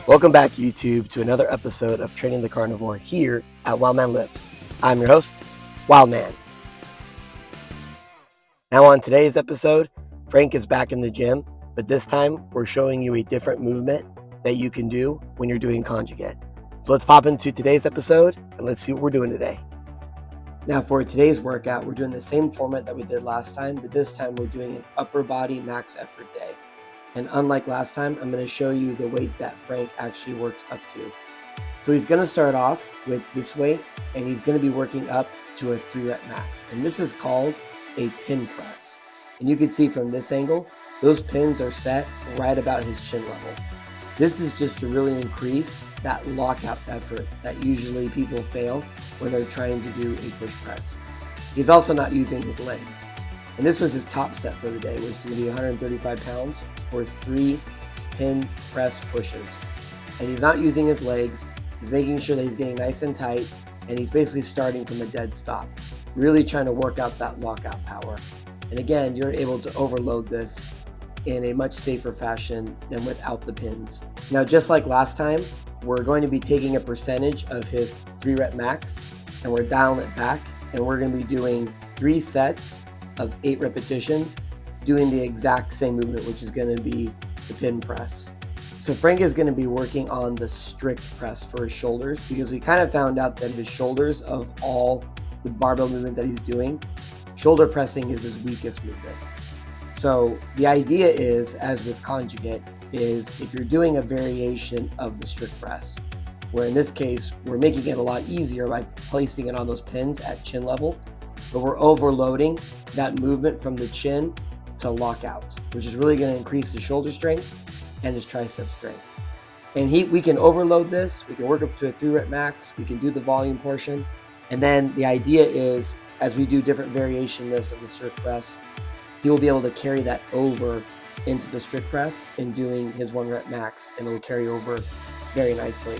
Welcome back, YouTube, to another episode of Training the Carnivore here at WILDMAN Lifts. I'm your host, WILDMAN. Now on today's episode, Frank is back in the gym, but this time we're showing you a different movement that you can do when you're doing Conjugate. So let's pop into today's episode and let's see what we're doing today. Now for today's workout, we're doing the same format that we did last time, but this time we're doing an upper body max effort day. And unlike last time, I'm going to show you the weight that Frank actually works up to. So he's going to start off with this weight, and he's going to be working up to a 3-rep max. And this is called a pin press. And you can see from this angle, those pins are set right about his chin level. This is just to really increase that lockout effort that usually people fail when they're trying to do a push press. He's also not using his legs. And this was his top set for the day, which is going to be 135 pounds for 3 pin press pushes. And he's not using his legs. He's making sure that he's getting nice and tight, and he's basically starting from a dead stop, really trying to work out that lockout power. And again, you're able to overload this in a much safer fashion than without the pins. Now, just like last time, we're going to be taking a percentage of his 3-rep max, and we're dialing it back, and we're going to be doing 3 sets of 8 repetitions, doing the exact same movement, which is going to be the pin press. So Frank is going to be working on the strict press for his shoulders, because we kind of found out that his shoulders, of all the barbell movements that he's doing, shoulder pressing is his weakest movement. So the idea is, as with Conjugate, is if you're doing a variation of the strict press, where in this case, we're making it a lot easier by placing it on those pins at chin level, but we're overloading that movement from the chin to lockout, which is really going to increase his shoulder strength and his tricep strength. And we can overload this, we can work up to a 3-rep max, we can do the volume portion, and then the idea is, as we do different variation lifts of the strict press, he will be able to carry that over into the strict press in doing his 1-rep max, and it will carry over very nicely.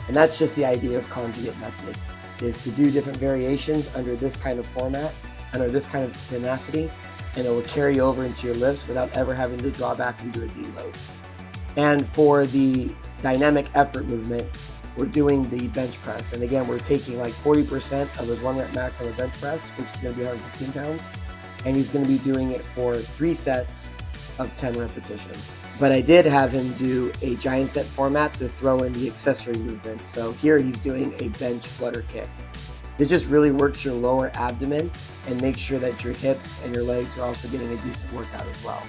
And that's just the idea of Conjugate method, is to do different variations under this kind of format, under this kind of tenacity, and it will carry over into your lifts without ever having to draw back and do a deload. And for the dynamic effort movement, we're doing the bench press. And again, we're taking like 40% of his 1-rep max on the bench press, which is going to be 115 pounds. And he's going to be doing it for 3 sets of 10 repetitions. But I did have him do a giant set format to throw in the accessory movement. So here he's doing a bench flutter kick. It just really works your lower abdomen and makes sure that your hips and your legs are also getting a decent workout as well.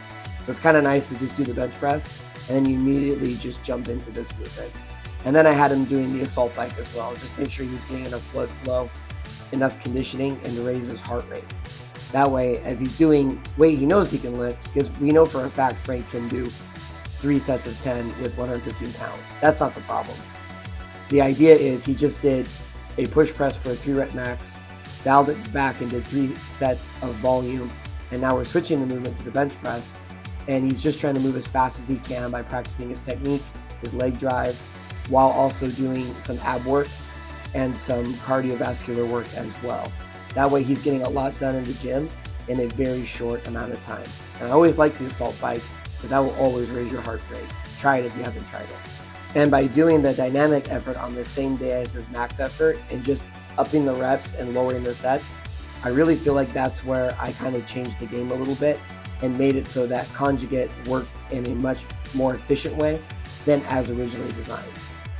So it's kind of nice to just do the bench press and then you immediately just jump into this movement. And then I had him doing the assault bike as well. Just make sure he's getting enough blood flow, enough conditioning, and to raise his heart rate. That way, as he's doing weight he knows he can lift, because we know for a fact Frank can do 3 sets of 10 with 115 pounds. That's not the problem. The idea is he just did a push press for a 3-rep max, dialed it back and did 3 sets of volume, and now we're switching the movement to the bench press, and he's just trying to move as fast as he can by practicing his technique, his leg drive, while also doing some ab work and some cardiovascular work as well. That way he's getting a lot done in the gym in a very short amount of time. And I always like the assault bike because that will always raise your heart rate. Try it if you haven't tried it. And by doing the dynamic effort on the same day as his max effort and just upping the reps and lowering the sets, I really feel like that's where I kind of changed the game a little bit and made it so that Conjugate worked in a much more efficient way than as originally designed.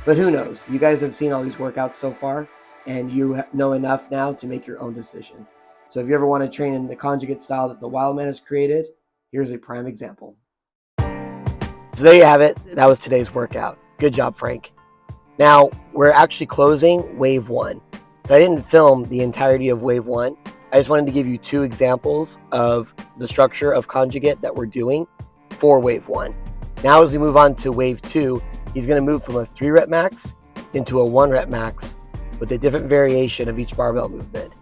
But who knows? You guys have seen all these workouts so far, and you know enough now to make your own decision. So if you ever want to train in the Conjugate style that the WILDMAN has created, here's a prime example. So there you have it. That was today's workout. Good job, Frank. Now, we're actually closing Wave 1. So I didn't film the entirety of Wave 1. I just wanted to give you 2 examples of the structure of Conjugate that we're doing for Wave 1. Now as we move on to Wave 2, he's going to move from a 3-rep max into a 1-rep max with a different variation of each barbell movement.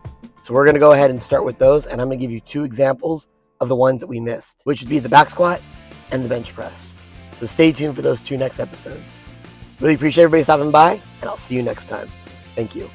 So we're going to go ahead and start with those, and I'm going to give you 2 examples of the ones that we missed, which would be the back squat and the bench press. So stay tuned for those 2 next episodes. Really appreciate everybody stopping by, and I'll see you next time. Thank you.